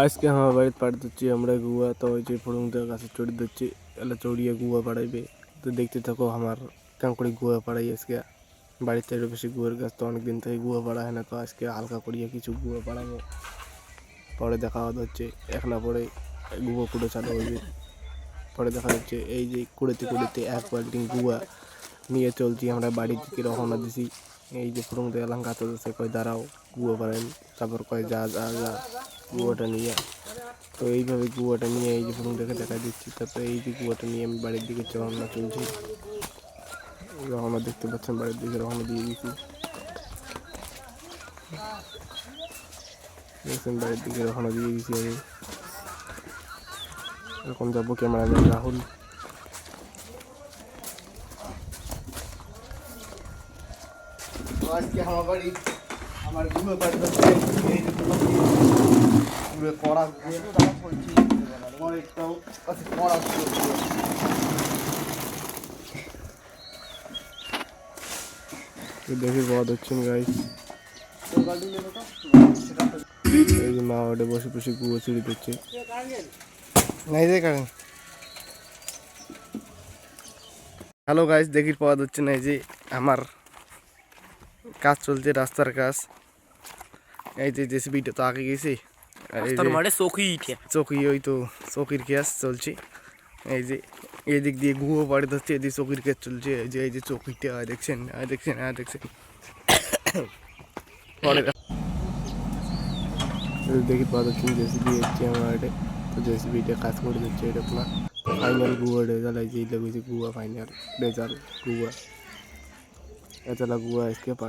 আজকে আমার বাড়িতে পাড়ি দিচ্ছি আমরা গুয়া, তো ওই যে ফুড়ুংদের কাছে চড়ি দিচ্ছি, এলা চড়িয়ে গুয়া পাড়াইবে। তো দেখতে থাকো আমার কেমন করে গুয়া পাড়াই। আজকে বাড়িতে আরও বেশি গুয়ার গাছ, তো অনেকদিন থেকে গুয়া পাড়া হয় না, তো আজকে হালকা করিয়ে কিছু গুয়া পাড়াবো। পরে দেখা হচ্ছে এক না পরে গুয়া কুড়ে চালু হইবে। পরে দেখা যাচ্ছে এই যে কুড়েতে কুড়েতে এক বাল্টি গুয়া নিয়ে চলছি আমরা বাড়ির দিকে রওনা দিছি। এই যে ফুড়ুংতে এলাম কাছে দিচ্ছে, কয় দাঁড়াও গুয়া পাড়াই, তারপর কয় যা যা যা গুয়াটা নিয়ে। তো এইভাবে গুয়াটা নিয়ে এই যে ফুড়ুংটাকে দেখা দিচ্ছি, তারপরে এই যে গুয়াটা নিয়ে আমি বাড়ির দিকে রওনা চলছি। রওনা দেখতে পাচ্ছেন, বাড়ির দিকে রওনা দিয়ে দিচ্ছি। দেখছেন বাড়ির দিকে রওনা দিয়ে দিচ্ছি আমি। এখন যাবো ক্যামেরাম্যান রাহুল। আজকে আমার বাড়ি আমার গুলো বাড়ি হচ্ছে এই যে পুরো কড়া করছি অনেকটাও আছে কড়া দেখে বাদ হচ্ছেন গাইস। এই যে মা ওটা বসে বসে গুঁড়ো চুরি দিচ্ছে। হ্যালো গাইস, দেখি পাওয়া যাচ্ছে না, এই যে আমার কাজ চলছে, রাস্তার কাজ। এই যে জেসিবিটা তো আগে গেছি, চৌকি ওই তো চৌকির কাজ চলছে। এই যে এদিক দিয়ে গুঁড়ো বাড়ি ধরছে, এদিকে চৌকির কাজ চলছে। এই যে চৌকিটা দেখছেন দেখছেন দেখছেন। পরে দেখি পাওয়া যাচ্ছে জেসিবি হচ্ছে আমার এটা, তো জেসিবিটা কাজ করে দিচ্ছে। এটা আপনার ফাইনাল গুয়া রেজাল্ট আছে, এই লেগেছে গুয়া ফাইনাল রেজাল্ট গুয়া এতলা গুয়া আজকে